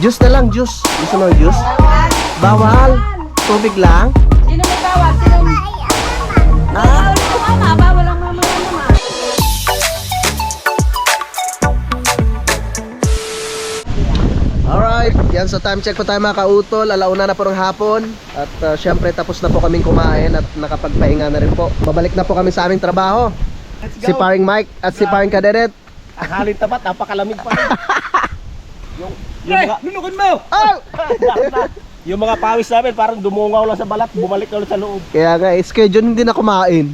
Juice na lang, juice. Gusto mo ng juice? Bawal. Tubig lang. Sino may bawal? Sino may... Bawal ang mama. Bawal ang mama. Alright, yan, so time check po tayo mga kautol. Alauna na po ng hapon. At syempre tapos na po kaming kumain at nakapagpahinga na rin po. Babalik na po kami sa aming trabaho. Si paring Mike at si paring Kaderet. Halit tapat, napakalamig pa rin. yung mga... Nunukod mo! Oh! Yung mga pawis namin parang dumungaw lang sa balat, bumalik na ulit sa loob. Kaya nga, schedule hindi na kumain.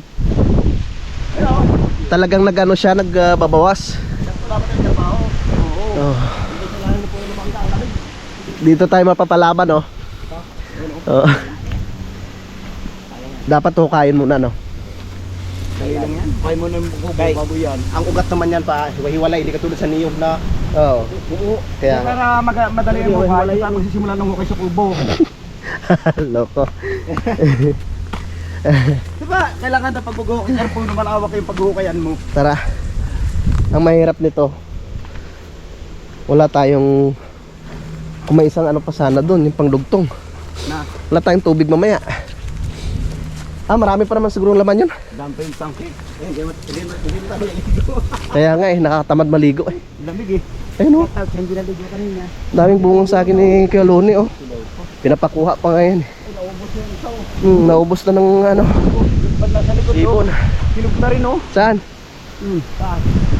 Talagang nagano siya, nagbabawas. Oh. Dito tayo mapapalaban, oh. Oh. Dapat hukayin muna, no? Kaya lang yan. Kaya mo nang baboy yan. Ang ugat naman yan pa, hiwa-hiwalay, hindi katulad sa niyog na... Oo. Kaya nga. Para madali ang hukay, saan magsisimulan ng hukay sa kubo. Loko. Diba, kailangan na pag-hukay, kung malawak yung paghukayan mo. Tara. Ang mahirap nito, wala tayong... Kung may isang ano pa sana doon, yung pangdugtong. Wala tayong tubig mamaya. Marami pa naman siguro laman yun. Dami yung tangki. Kaya nga nakakatamad maligo eh. Lamig eh. Ayun, oh. Hindi naligo kanina. Daming bungang sa akin ni Kuya Loni, oh. Pinapakuha pa ngayon. Naubos na ng ano. Ibon. Hinog na rin oh. Saan?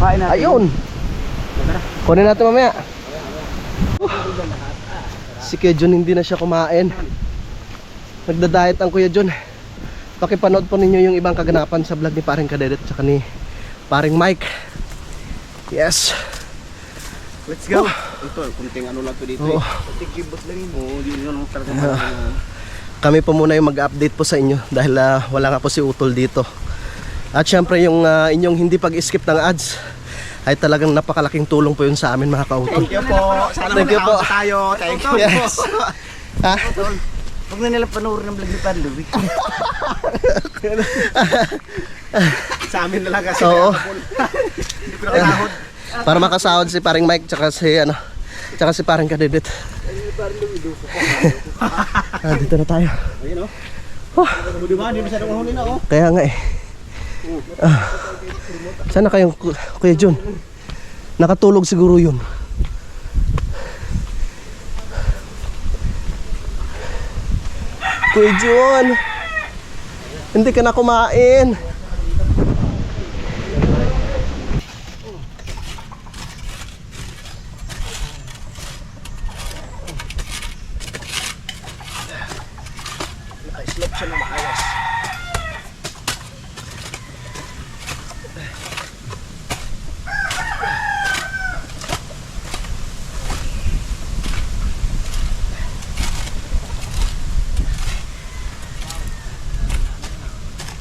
Kain natin. Ayun. Kunin natin mamaya. Si Kuya John hindi na siya kumain. Nagda-diet ang Kuya John. Pakipanood po ninyo yung ibang kaganapan sa vlog ni paring Kaderet at saka ni paring Mike. Yes. Let's go. Ito, kunting ano lang to dito eh. Tikibot lang yun. Oo, yun lang talaga. Kami po muna yung mag-update po sa inyo dahil wala nga po si Utol dito. At syempre yung inyong hindi pag-skip ng ads ay talagang napakalaking tulong po yun sa amin mga kautol. Thank you po. Sana makakaunsa tayo. Thank you. Yes. Ha? Huwag na nila panoorin ng vlog ni Panluwi. Sa amin na lang kasi. Oo. Hindi ko nakahod. Para makasahod si paring Mike tsaka si ano, tsaka si paring Kaderet. Dito na tayo. Ayun oh. Di ba? Hindi masyadong mahuli na oh. Kaya nga eh. Sana kayong Kuya John. Nakatulog siguro yun. Kuya John, hindi ka na kumain. Naka-slop siya na maayos.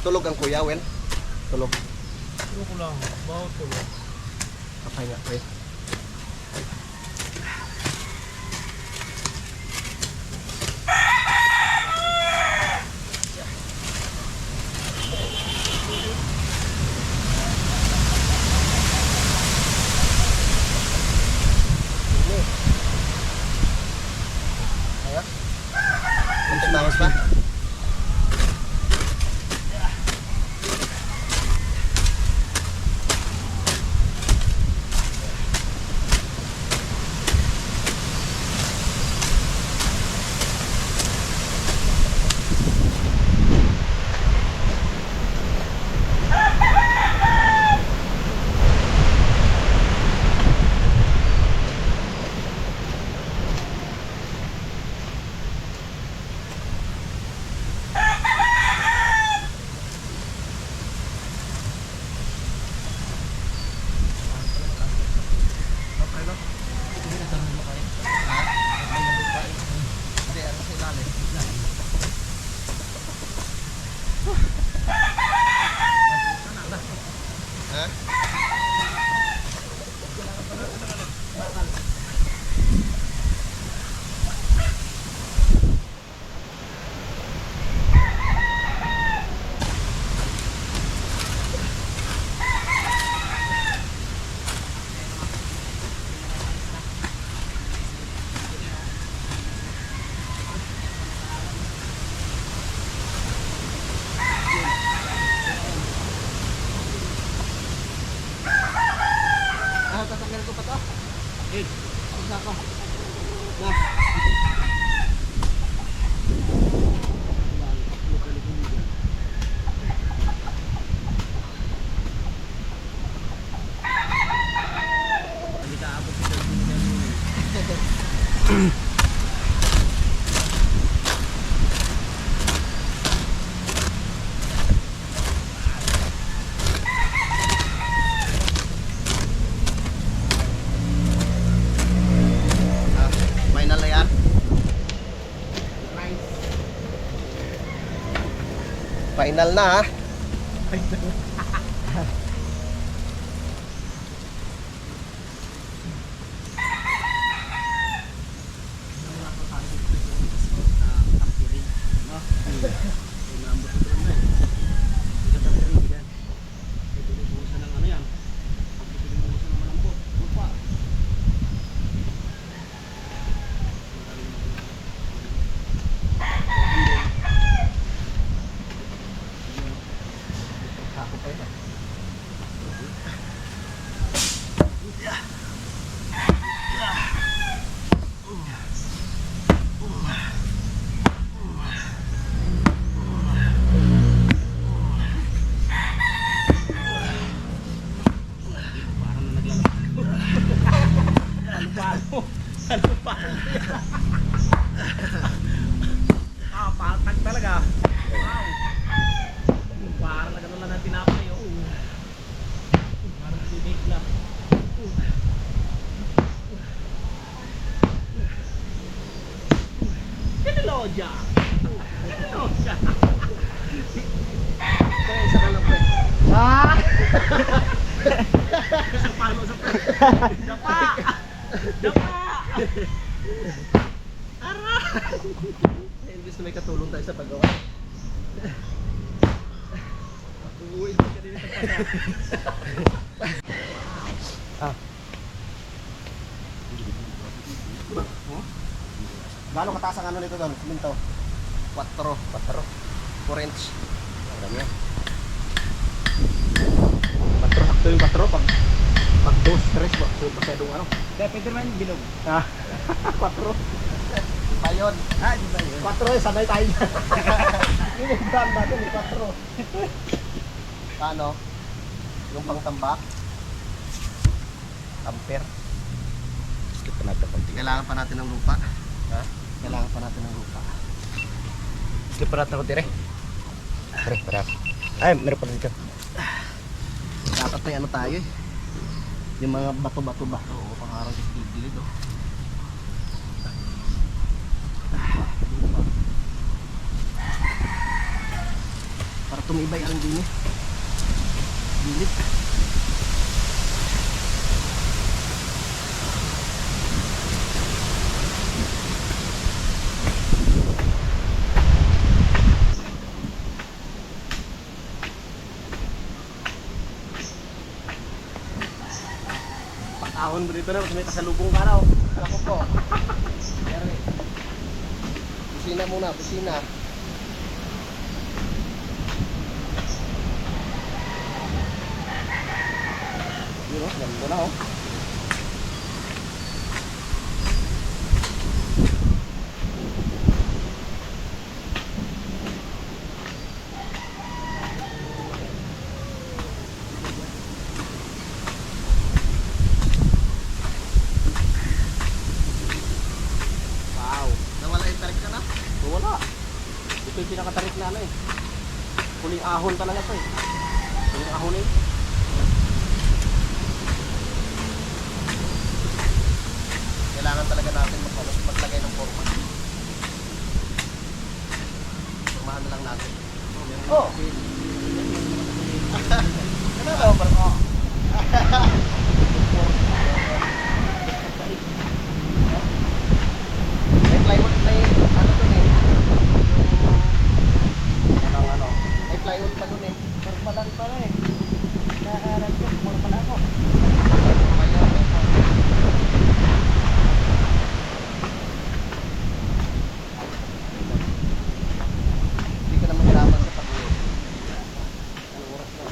Tulog ang kuya, Wen? Tulog. Tulog ko lang. Bakit tulog? Kapay nga, pre. Bawas pa? Final na ha. Patag talaga. Wow. Parang nagano lang natin tinapay. Parang sinig lang. Kinilodya. Kinilodya. Kaya isa ka lang pre. Paano sa pre? Dapa! Dapa! Imbis na may katulong tayo sa paggawa. Uuwi ka din ito pa. Gano'ng kataas ang ano nito doon? Siminto? 4. 4 inch. Alam niya. 4 sakto yung 4 pag 2, 3 masyadong ano. Kaya pwede naman yung bilog. 4. Pa yun. Di ba yun? 4 sanay tayo dyan. Yung brand natin yung 4. Paano? Yung pangtambak? Ampere. Skip pa natin konti. Kailangan pa natin ng lupa. Ha? Kailangan pa natin ng lupa. Skip pa natin konti rin. Pre, para. Ay, meron pa dito. Dapat may ano tayo eh. Yung mga bato-bato ba? Oo, pangarang sa gilid oh. Para tumibay ang din eh. Gilid. Ahon mo dito na, may kasalubong ka na oh. Ako po. Jerry. Busina muna, busina. Yun oh, ganda na oh. Nawala yung tarik ka na? Wala. Ito yung pinakatarik na ano eh. Huling ahon talaga to eh. Huling ahon eh. Kailangan talaga natin maglagay ng forma. Formahan na lang natin. Oh! Ano ba ang barko? May plywood, may ano dun eh. Yung ano, may plywood pa dun eh. Formalan pa na eh. Nakaharap ko, formal ako. Hindi ka na mahirapan sa pag-uwi. Anong oras na?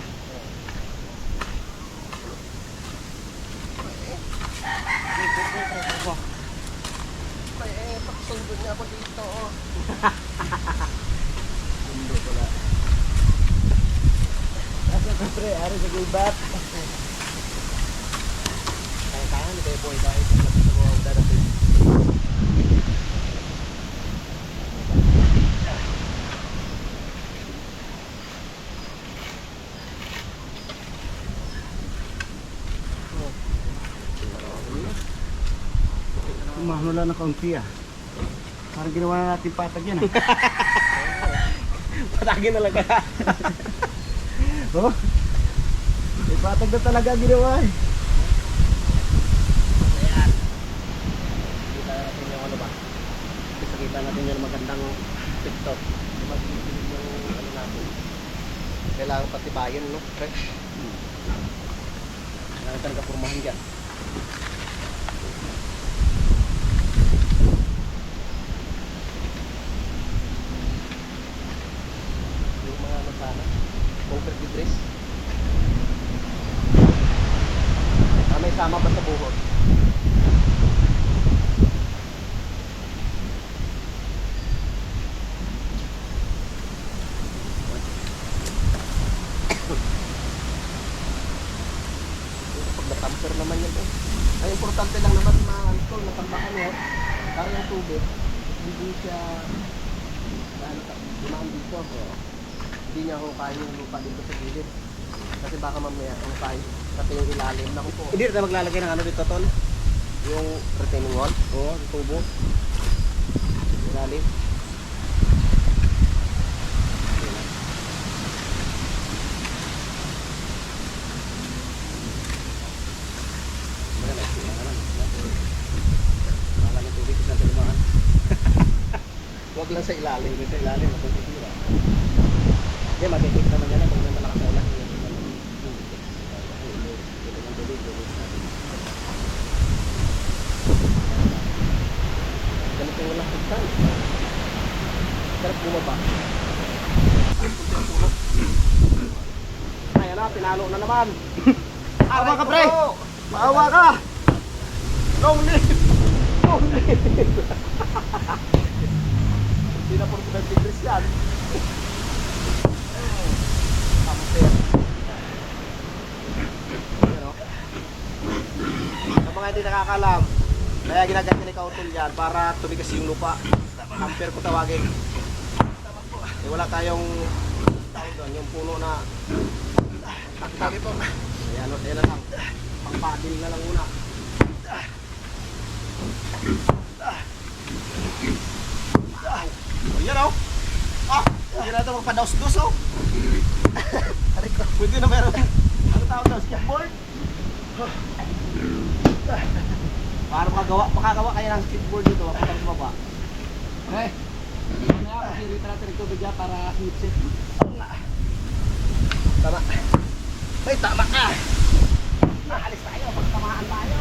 Pakisundo niya ako dito oh. Sundo pala. Asa ka pre, ari sa gubat. Kaya ni Beboy dahil sa labas na mga dadating. Umahno lang na kaunti ah. Parang ginawa na natin patag yan ah. Patagin na lang kaya. Oh. Ipatag na talaga ginawa eh. Ayan. Kita natin yung ano ba? Kita natin yung magandang TikTok. Magpipilit yung ano natin. Kailangan patibayan, no? Fresh. Kailangan talaga purmahan dyan. Yung mga ano sana. Concrete debris. May sama ba sa buhok? Pag natamper naman yun eh. Ang importante lang naman mga natambakan mo. Para yung tubig, hindi siya dumaan dito. Hindi niya hukayin yung lupa dito sa gilid. Kasi baka mamaya hukayin. Pati yung ilalim na po. Hindi na tayo maglalagay ng ano dito tol. Yung retaining wall. Oo, yung tubo. Ilalim. Wala ng tubig sa lumaan. Huwag lang sa ilalim. Sa ilalim, matutira. Hindi, matitik naman yan kung may malakas na ulan. Ganito yung walang pagtan. Sarap bumaba. Ayan na, pinalo na naman. Awa ka pre! Maawa ka! Long live! Long live! Hindi na 45 degrees yan. Tapos yan. Sa mga hindi nakakalam, kaya ginaganyan ni Kautol yan para tumigas yung lupa. Ampere ko tawagin. Eh, wala tayong tawag doon, yung puno na Sabi po. ayan na lang. Pangpadil na lang muna. Ayan o. Hindi na ito magpadaos-dos o. Pwede na meron. Ano tawag daw? Skateboard? Para makagawa kayo ng skateboard dito. Papunta sa baba. Okay. Kaya pasirita natin ng tubig dyan para snip-sip. Tama. Ay, tama ka. Naalis tayo. Pagtamaan tayo.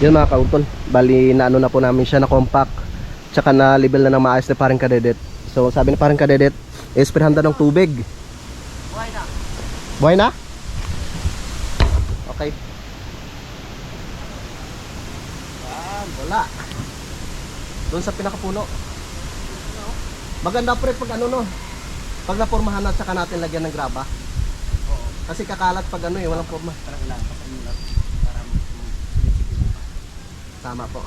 Yun mga kautol. Bali na ano na po namin siya na compact. Tsaka na level na ng maayos na parang kadedet. So sabi ni parang kadedet, isprehan daw ng tubig. Buhay na. Buhay na? Okay. Yan, wala. Doon sa pinakapuno. Maganda pre pag ano no. Pag napormahan na saka natin lagyan ng graba. Oo. Kasi kakalat pag ano eh, walang forma. Para kailangan pa sa inyo para Tama po.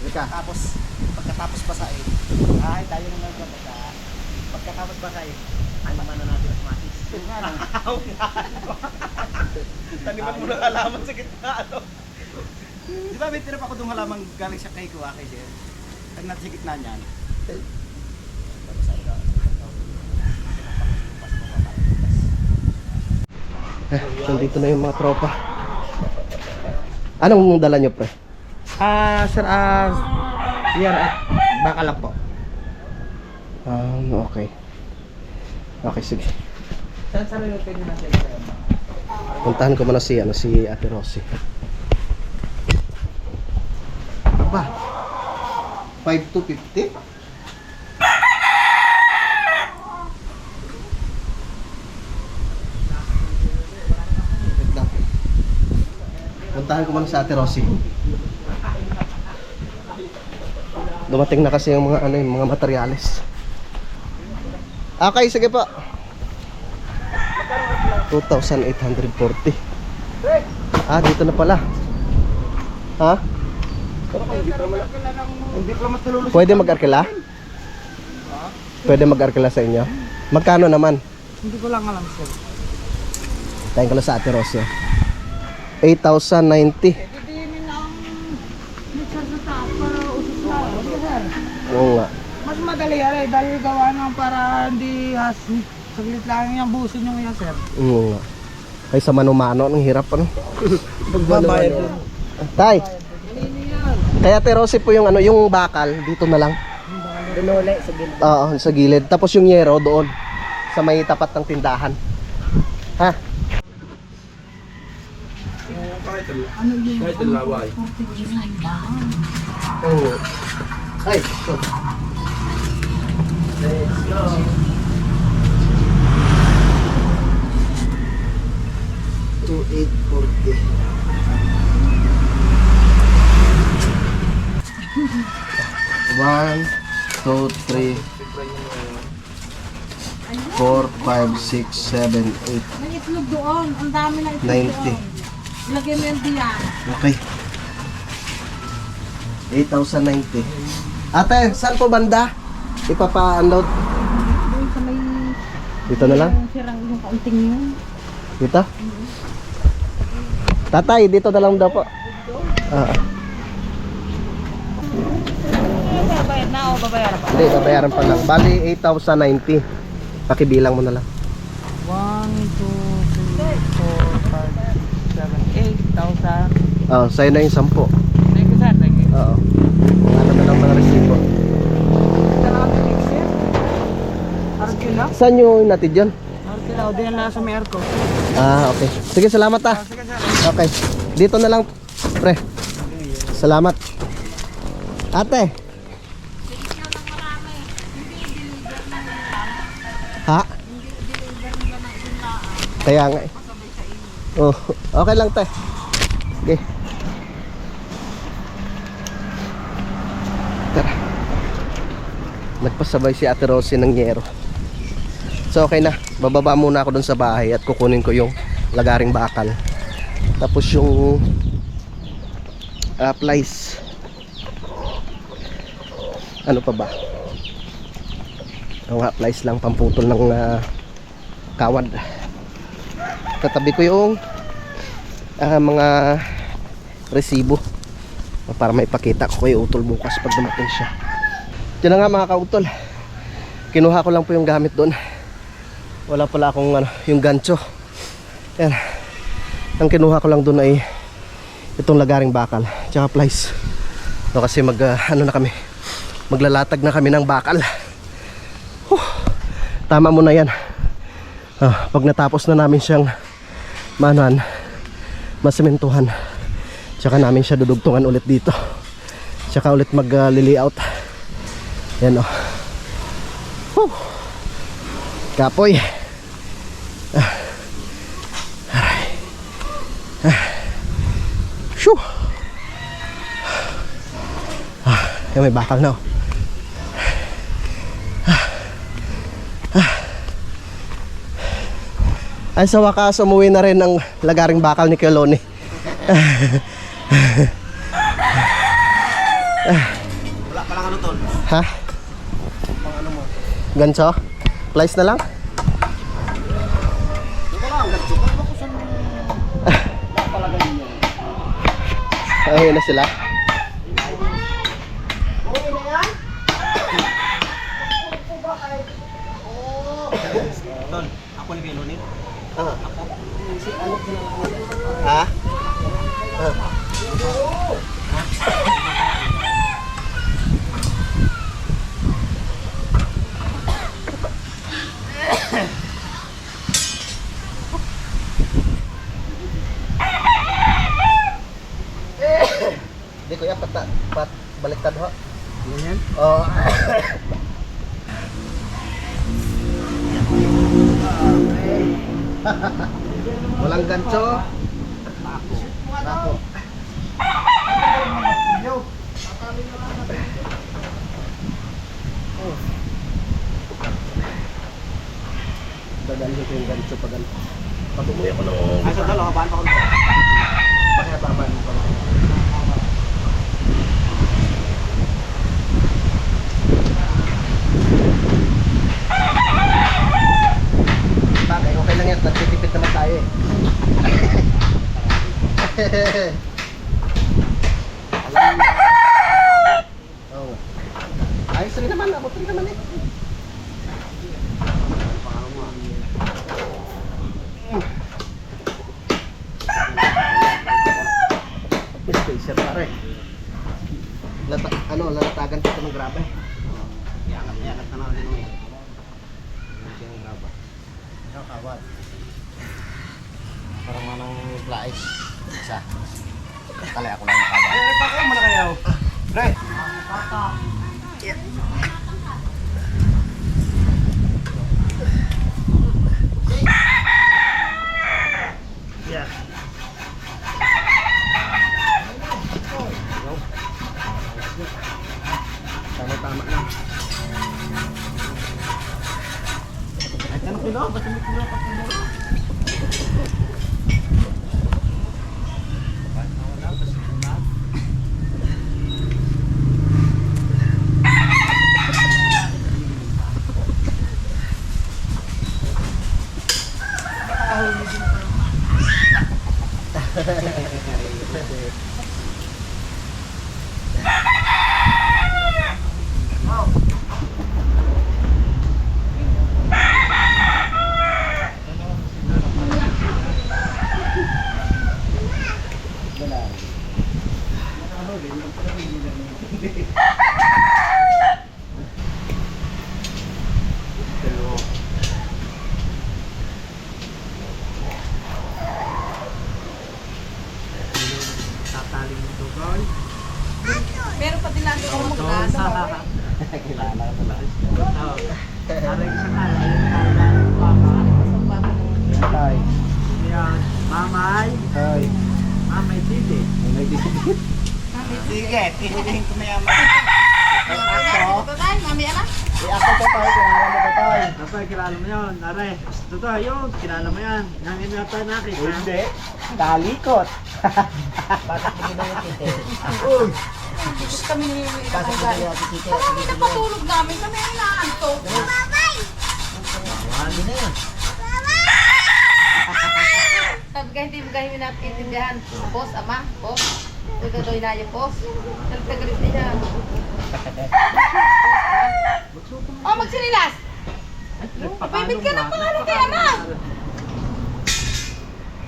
Halika. tapos pagkatapos basahin. Ay, tayo na magpapasa. Pagkatapos basahin, alaman na natin ang matis. Yung nga lang. Taniman mo ng halaman sa gitna, ano? Di ba, may tirap ako itong halaman galing sa kay Kuwa kay Sir. Pag natin sa gitna niyan. Nandito na yung mga tropa. Anong dala nyo pre? Sir, yan, baka lang po. Okay. Okay, sige. Saan yung pwede natin? Puntahan ko muna si Ate Rosie. Aba. 5,250? Wait lang. Puntahan ko muna si Ate Rosie. Dumating na kasi yung mga yung mga materyales. Okay, sige po. 2,840. Ah, dito na pala. Ha? Pero kayo Hindi pa matululus. Pwede mag-arkila? Pwede mag-arkila sa inyo? Magkano naman? Hindi ko lang alam sir. Tayo ko lang sa Ate Rosie. 8,090. Oo nga. Mas madali yan dahil gawa nang para hindi saglit lang yung busin yung yan sir. Oo nga. Ay sa manumano, ang hirap ano. Magbabayad din. Tay. Kaya Ate Rosie po yung ano, yung bakal dito na lang. Dinulay sa gilid. Oo, sa gilid. Tapos yung yero doon sa may tapat ng tindahan. Ha? Kahit ang laway. Oo. Ay, so. Let's go. One, two, three, 4, 5, 6, 7, 8, May itlog doon. Ang dami na itlog 90. doon. Lagyan mo yung diyan. Okay. 8,090. Ate, saan po banda? Ipapa-unload. Doon sa may Dito na lang? yung sirang yung kaunting yun. Dito? Tatay, dito na lang daw po. Babayad na o babayaran pa? Hindi, babayaran pa lang. Bali, 8,090. Pakibilang mo na lang. 1, 2, 3, 4, 5, 6, 7, 8,000. Oh, sa'yo na yung 10. Thank you sir, thank you. Oo. Ano na lang mga resibo. Salamat sir. Arkila? Saan yung natid yun? Arkila, o din lang sa may arko. Ah, okay. Sige, salamat ah. Sige sir. Okay. Dito na lang, pre. Salamat. Ate. Ha? Kaya nga eh. Oh, okay lang te. Sige. Tara. Nagpasabay si Ate Rosie ng yero. So okay na. Bababa muna ako dun sa bahay at kukunin ko yung lagaring bakal. Tapos yung plies. Ano pa ba? Ang plies lang pamputol ng kawad. Tatabi ko yung mga resibo para maipakita ko kay Utol bukas pag dumating siya. Diyan na nga mga kautol. Kinuha ko lang po yung gamit doon. Wala pala akong yung gancho. Yan. Ang kinuha ko lang doon ay itong lagaring bakal tsaka plies. No, kasi ano na kami, maglalatag na kami ng bakal. Tama mo na yan. Pag natapos na namin siyang masementuhan, tsaka namin siya dudugtungan ulit dito, tsaka ulit mag-layout. Yan o. Kapoy. Shoo. Yan, may bakal na o. Ay, sa wakas umuwi na rin ang lagaring bakal ni Keloni. Wala pa lang ano tol. Ha? Pang ano mo. Ganso? Plies na lang? Hindi ko lang, ganito. Kung ako saan napalagay niyo. Ayun na sila. Okay na yan? Tol, ako ni Keloni. Ha? Hindi kuya, baliktad ho. Ganyan? Oh. Walang gancho. Ako. Dadalhin ko yung gancho pag umuwi ako ng Ay, sa dalawa, baan pa ko nito? pakihababaan mo pa lang. Oh. Ayos rin naman, abot rin naman eh. May spacer pare. Lalatagan ko ito ng grabe. Iangat na natin ito. Hindi yung graba. Ikaw kawat. Parang manang plais. Isa. Kali ako lang yung kawat. Eh, pa kayo muna kayo. Pre! Yeah. Tama na. Ay, kan pino? Ba't may pino ka pino? Meron pa din natin ako magkano. Kilala ko pala. Tay. Mamay, Tay. mamay titi. May dikit. Sige, titihin ko mayaman. Tatay, mami anak. Ako to tayo, kilala mo to tayo. Kapag kilala mo yun, nare. Totoo yun, kilala mo yan. Nangin na tayo nakita. Hindi. Talikot. Bakit hindi na yung titi? Gusto kami ni Bakit hindi na yung titi? Kami napatulog namin, kami ay naantok. Hindi na yan. Sabi ka, hindi mo kayo natintindihan. Boss, ama, boss. Tutuloy na yung boss. Nagtagalit niya. Oh, magsinilas! Pabibig ka ng pangalan kay ama!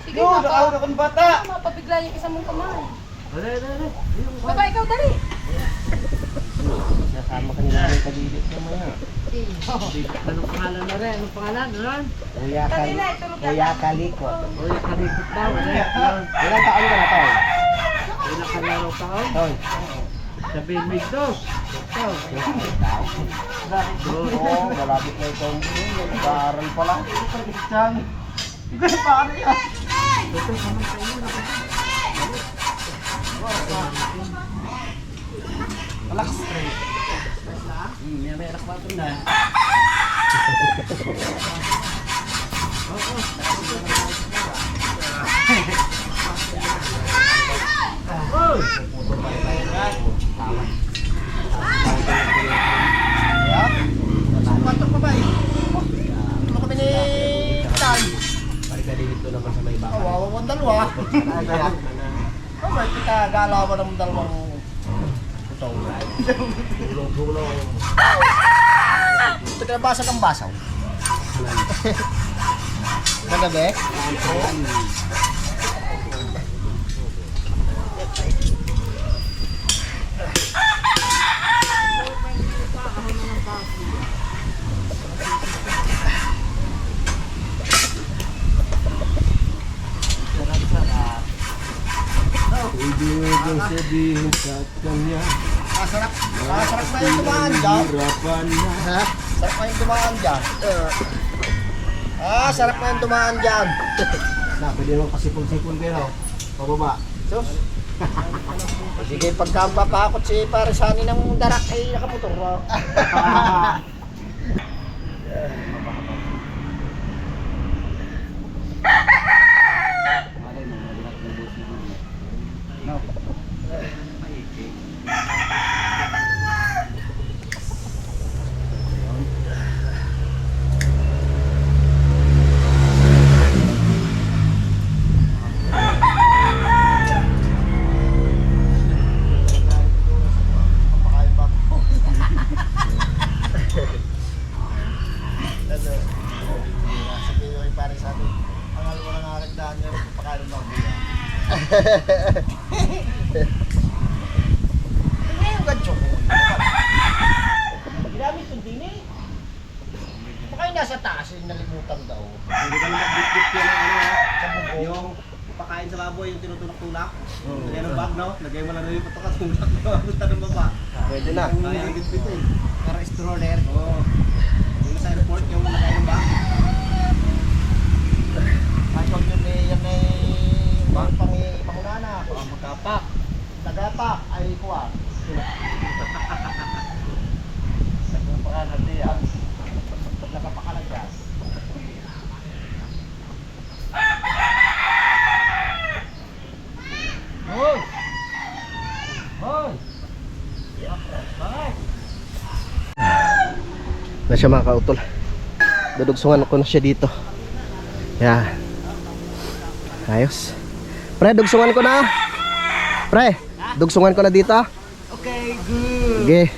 Sige, Yo, nakauna kong bata. mapabigla yung isa mong kamay. Dali, dali. Baba, ikaw dali. Nasama ka nila ng kalilit mamaya. Anong pangalan na rin? Anong pangalan? Ano? Kuya Kalikot. O, yung karikot daw. Ilang taon ka na to? Yung nakalaro taon. Toy. Sabihin may dos. Oo, malapit na ito. Nag-aaral pala. Diyan. Ikaw pa ano yan? Relax. May anak pa ito na. Patok pa ba eh? Ano kami ni Tan? Parikadilit doon naman sa may baka. Kawawa mo ang dalawa. Oh, may kita galawan ng dalawang putong. Gulong-gulong. Ito ka basag ang basaw. Kagabi? Ibig sabihin sa kanya, Masarap. Masarap na yung dumaan dyan. hirapan na. Ha? Sarap na yung dumaan dyan. Sarap na yung dumaan dyan. Pwede naman pasipon-sipon pero pababa. Sus. Sige, pagka papakot si Parisani ng darak ay nakamotor. Ano yung gancho ko? Ginamit yung din eh. Baka yung nasa taas yung nalimutan daw. Hindi ka na mag-bit-bit yan ng ano ha. Sa bubong. Yung pakain sa baboy, yung tinutulak-tulak. Lagyan ng bag, no? Lagay mo lang yung patukatulak. Punta ng baba. Pwede na. Kaya yung bit-bit eh. Para stroller. Oo. Yung sa airport, yung lagay ng bag. Michael yun eh, yan ay panguna magkapak. Nagapak ay kuha. Nagpapakalan natin yan. Nagpapakalan yan. Hoy! Hoy! Na siya mga kautol. Dudugsungan ko na siya dito. Yan. Ayos. Pre, dugsungan ko na. Pre, dugsungan ko na dito. Okay, good. Sige.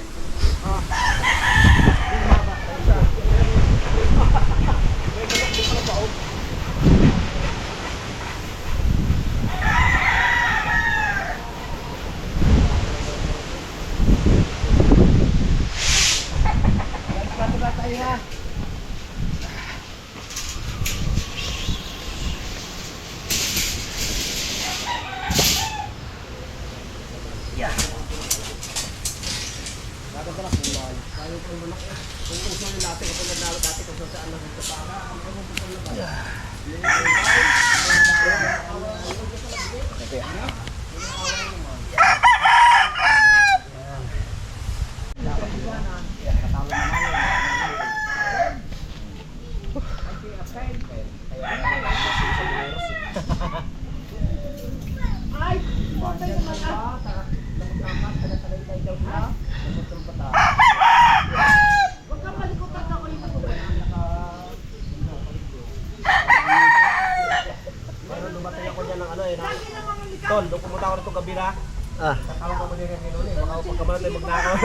Tol, doon pumunta ako rito kabila. Ah. Tatawag ako din yung niluli. Baka pagkamalan tayo magnakaw.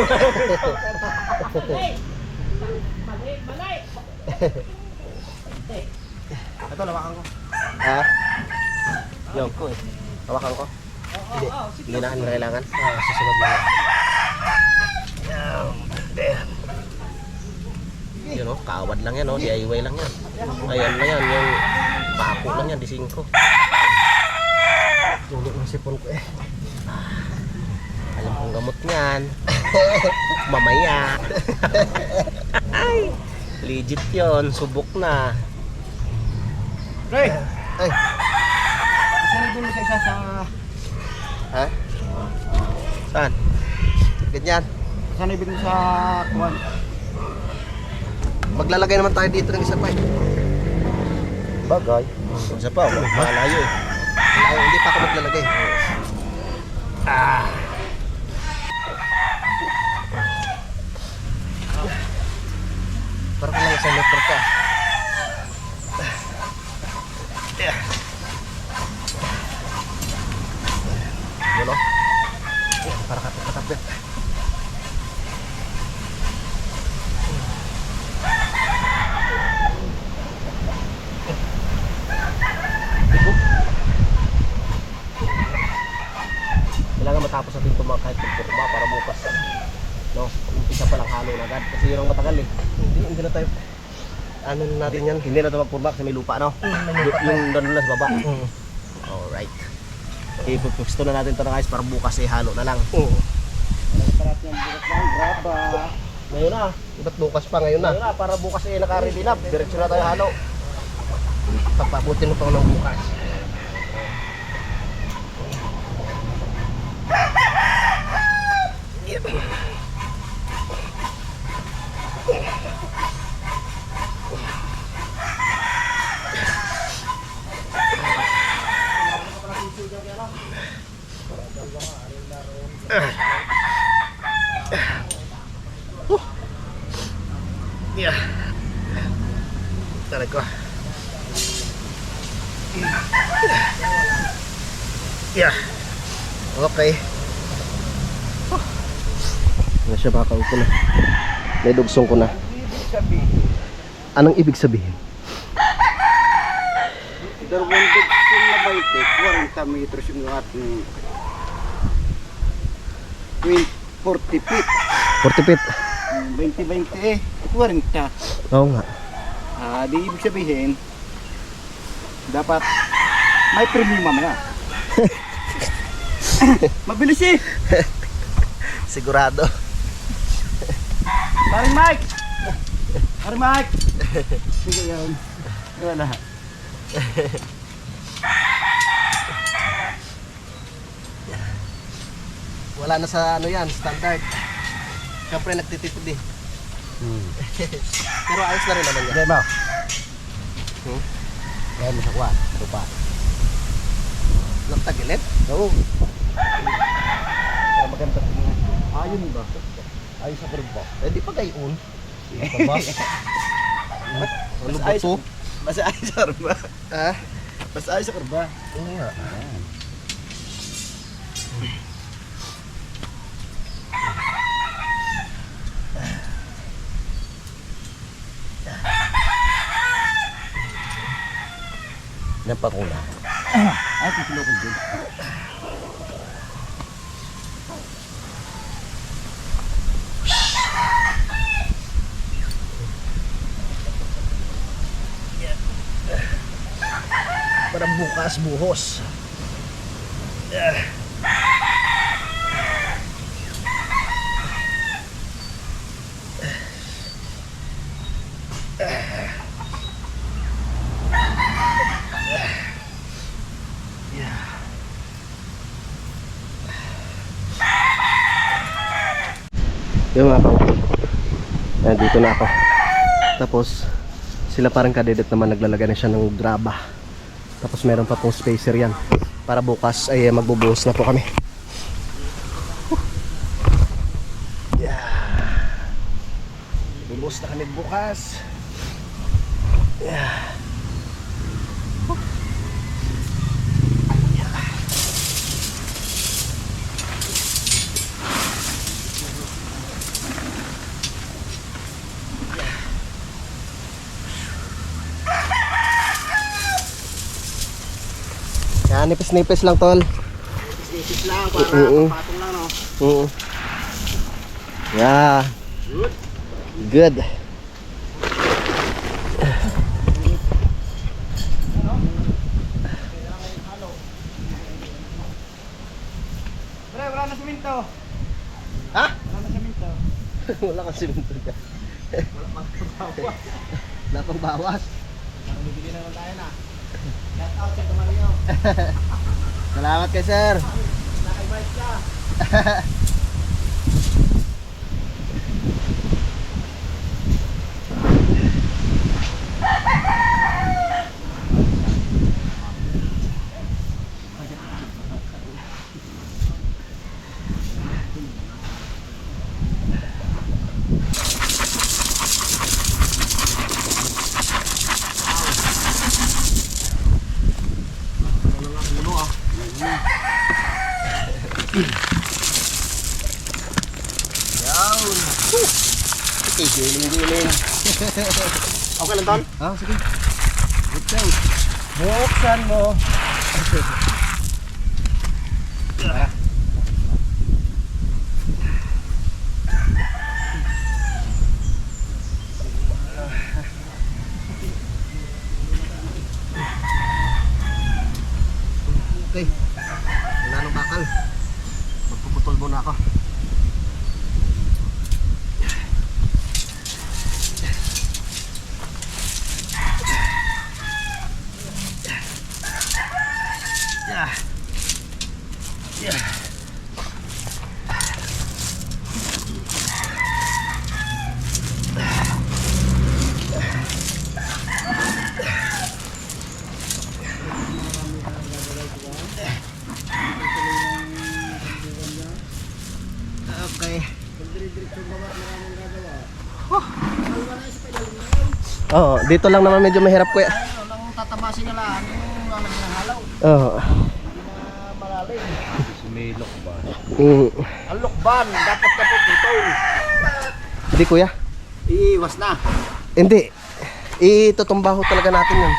Ito, lawakan ko. Ha? Yung ko eh. Hawakan ko. Hindi. Hindi na kailangan. Susunod na lang. Yun o, kaawad lang yan o. DIY lang yan. Ayan na yan. Yung pako lang yan. Di 5. Tulog ng sipon ko eh. Alam kong gamot niyan. Mamaya. Ay, legit yon. Subok na. Ray! Ay. Saan doon sa isa sa... Ha? Saan? Ganyan. Saan ibig mo sa kuwan? Maglalagay naman tayo dito ng isa pa eh. Bagay. Isa pa, malayo eh. Malayo, hindi pa ako maglalagay. Ah. Parang lang isang meter ka. Yun o. Para katapit. Kailangan matapos natin ito mga kahit pagpurma para bukas. No, umpisa pa lang halo na agad kasi yun ang matagal eh. Hindi na tayo. Ano na natin yan? Hindi na ito magpurma kasi may lupa, no? Yung doon na sa baba. Alright. Okay, pagpusto na natin ito na guys para bukas eh halo na lang. Parat yung bukas lang, graba. Ngayon na. Ba't bukas pa? Ngayon na. Ngayon na, para bukas eh naka-ready na. Diretso na tayo halo. Pagpabutin mo pa ng bukas. Yeah. Tarik ko. Yeah. Okay. Ano siya baka ko na. May dugsong ko na. Anong ibig sabihin? Darwin dugsong na ba 40 metros yung ating 40 feet. 40 feet. 20-20 40. Oo nga. Di ibig sabihin, dapat may premium mamaya. Mabilis eh! Sigurado. Paring Mike! Paring Mike! Sige yun. Wala. Wala na sa ano yan, standard. Siyempre nagtitipid eh. Pero ayos na rin naman yan. Hindi ba? Kaya mo sa kuwan, ano pa? Nagtagilid? Oo. Para maganda tingnan. Ayun ba? Ayun sa kurbo. Eh di pa gayon. Ito ba? Ano ba ayos- to? Mas ayos sa kurba. Ah? Mas ayos sa kurba. Oo nga. Yan pa kung lang. Ay, tutulokon din. Para bukas buhos. Yung mga pangkin. Dito na ako. Tapos sila parang kadedet naman naglalagay na siya ng graba. Tapos meron pa pong spacer yan. Para bukas ay magbubuhos na po kami. Yeah. Bubuhos na kami bukas. Yeah. Yan, nipis-nipis lang tol. Nipis lang, para patong lang, no? Yeah. Good. Good. Pre, wala na siminto. Ha? Wala na siminto. Wala kang siminto dyan. Wala pang bawas. Bibili naman tayo na. Shout out sa Tumario. Salamat kay sir. Naka-invite ka. Yan. Okay, giling-giling. Okay lang, Ton? Ah, sige. Good time. Buksan mo. Okay. Wala nang bakal. Magpuputol muna ako. Yeah. Yeah. Okay. Oo, dito lang naman medyo mahirap kuya. Ano lang tatabasin nila, yung lalagyan ng halaw. Oo. Malalim. Sumilok ba? Ang lukban, dapat ka po pitol. Hindi kuya. Iiwas na. Hindi. Itutumbaho talaga natin yun.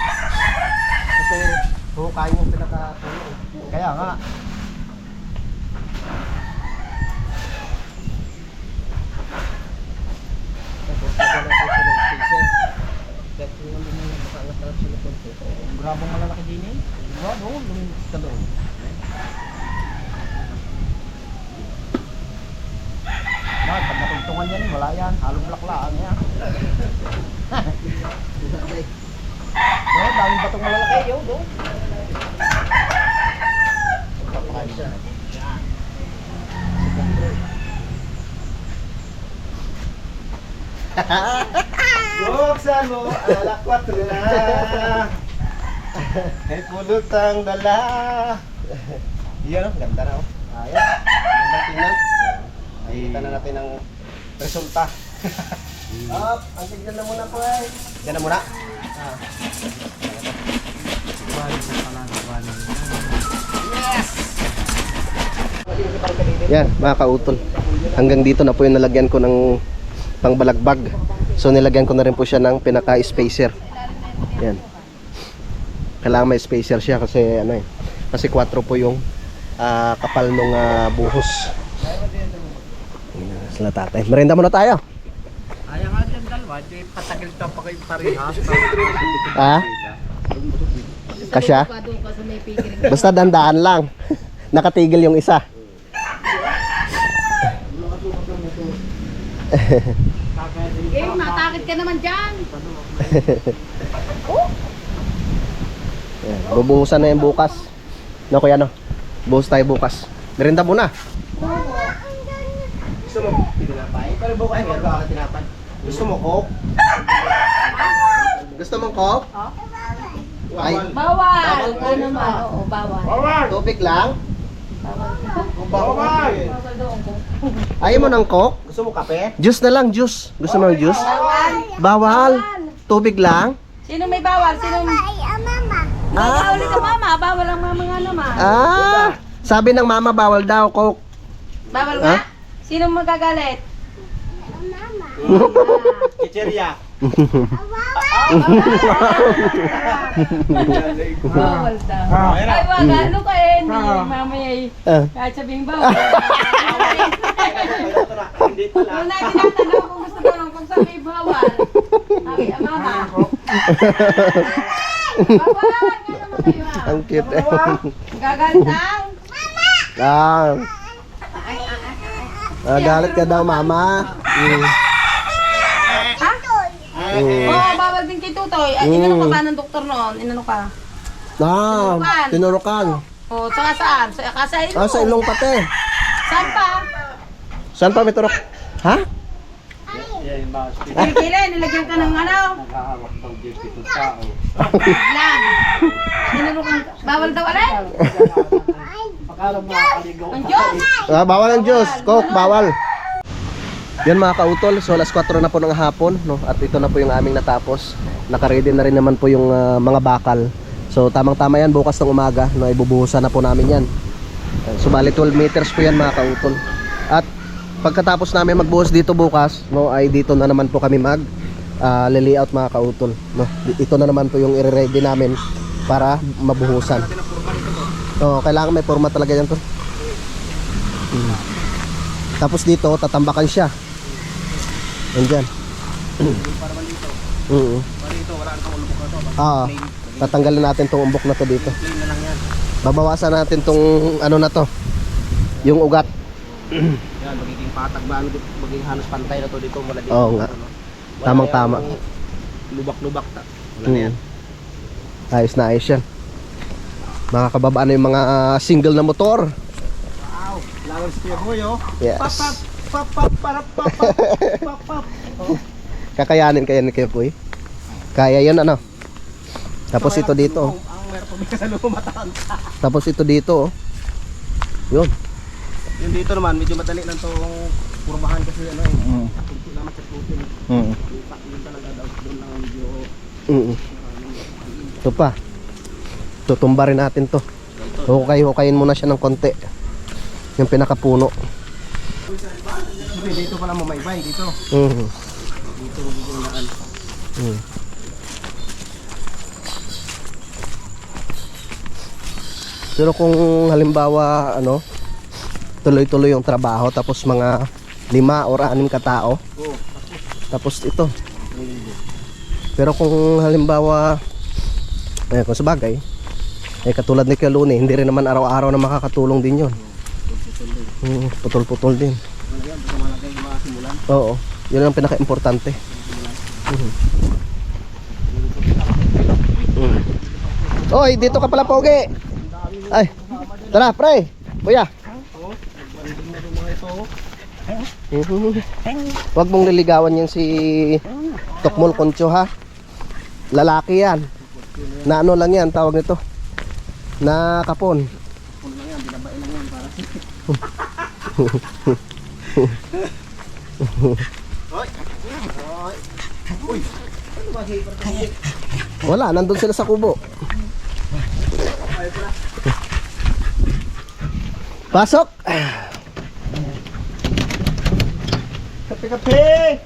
Kasi kain yung pinaka-puno. Kaya nga. Grabong malalaki din eh. Grabe, luminis ka doon. Bakit pag natungtungan yan wala yan. Halong laklaan yan. No, daming batong malalaki yun, no? Papakain siya. Buksan mo, alas 4 na. May pulutang dala. Yan, oh, ganda na, oh. Ayos. Ganda tingnan. Nakikita na natin ang resulta. Up, ang tignan na muna po eh. Tignan na muna. Yes! Yan, mga kautol. Hanggang dito na po yung nalagyan ko ng pangbalagbag. So nilagyan ko na rin po siya ng pinaka-spacer. Yan. Kailangan may spacer siya kasi ano eh. Kasi 4 po yung kapal nung buhos. Sila tatay. Merenda muna tayo. Ayaw nga dyan dalawa. Di patagil ka pa kayo parehas. Ha? Kasya? Doon ka sa may pigiring. Basta dandaan lang. Nakatigil yung isa. Eh, matakit ka naman dyan. Yan. Bubuhusan na yung bukas. No, kuya, no? Buhos tayo bukas. Merenda muna. Gusto mo tinapay? Pero bukas ay meron ka tinapay. Gusto mo coke? Gusto mong coke? Ay, Bawal. Ano naman? Oo, bawal. tubig lang? Bawal doon. Ayaw mo ng coke? Gusto mo kape? Juice na lang, juice. Gusto mo ng juice? Bawal. Bawal. Tubig lang? Sino may bawal? Sino may... Ah. Bawal ka mama. Bawal ang mama nga naman. Ah, sabi ng mama bawal daw coke. Bawal Ha? nga? Sino magagalit? Chicheria. Bawal daw. Ay, wag. Ano ka eh? Mamaya eh. Ah. Kahit sabihing bawal. Hindi pala. Kung na tinatanong kung gusto mo lang kung sabi bawal. Sabi, mama. Bawal. Nga naman kayo ha. Ang cute eh. Gagalit ang. Ah. Galit ka daw, mama. Ha? Oo, bawal din kay Tutoy. Ay, inano ka ba ng doktor noon? Inano ka? Ah, tinurukan. Oo, saka saan? Sa ilong. Ah, sa ilong pati. Saan pa? Saan pa may turok? Ha? Kile, nilagyan ka ng ano? Lang. Tinurukan. Bawal daw alay? Ang Diyos! Ah, bawal ang Diyos. Coke, bawal. Yan mga kautol, so alas 4 na po ng hapon, no? At ito na po yung aming natapos. Nakaready na rin naman po yung mga bakal. So tamang-tama yan, bukas ng umaga, no? Ibubuhusan na po namin yan. So bali 12 meters po yan mga kautol. At pagkatapos namin magbuhos dito bukas, no, ay dito na naman po kami mag layout mga kautol, no? Ito na naman po yung i-ready namin para mabuhusan. So kailangan may forma talaga yan to. Tapos dito tatambakan siya. Andyan. Para man dito. Para dito, wala nang ulubok na to. Ah, tatanggalin natin tong umbok na to dito. Plain na lang yan. Babawasan natin tong ano na to, yung ugat. Yan, magiging patag ba? Magiging halos pantay na to dito. Wala dito. Oo nga. Wala Tamang-tama. yung lubak-lubak. Wala na yan. Ayos na ayos yan. Mga kababaan na yung mga single na motor. Wow! Flowers to your boy, oh. Yes. Pap, pap, para, pap, pap, pap, pap. Kakayanin kayo Puy. Kaya yun ano. Tapos ito dito. Ang meron pa may sa lumataon. Tapos ito dito. Yun. Yung dito naman, medyo madali lang itong purmahan kasi ano eh. Kunti naman sa putin. Yung talaga daw doon lang medyo Ito pa. Tutumba rin natin to. Hukayin muna siya ng konti. Yung pinakapuno. dito pala mamaybay dito. Dito magiging daan. Pero kung halimbawa ano, tuloy-tuloy yung trabaho tapos mga 5 or 6 katao. Tapos ito. Pero kung halimbawa kung sa bagay katulad ni Kaluni, hindi rin naman araw-araw na makakatulong din yun. Putol-putol din. Oo, yun ang pinaka-importante. Oy, dito ka pala, Pogi. Ay, tara, pre. Kuya. Huwag mong liligawan yan si Tokmol Concho, ha. Lalaki yan. Na ano lang yan, tawag nito. Na kapon. Wala, nandun sila sa kubo. Pasok. Kape!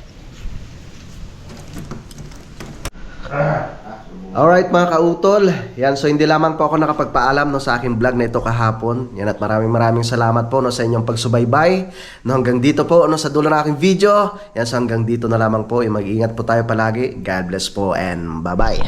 Alright mga kautol, yan, so hindi lamang po ako nakapagpaalam no, sa aking vlog na ito kahapon. Yan, at maraming salamat po no, sa inyong pagsubaybay no, hanggang dito po no, sa dulo ng aking video. Yan, so hanggang dito na lamang po, mag-iingat po tayo palagi. God bless po and bye bye.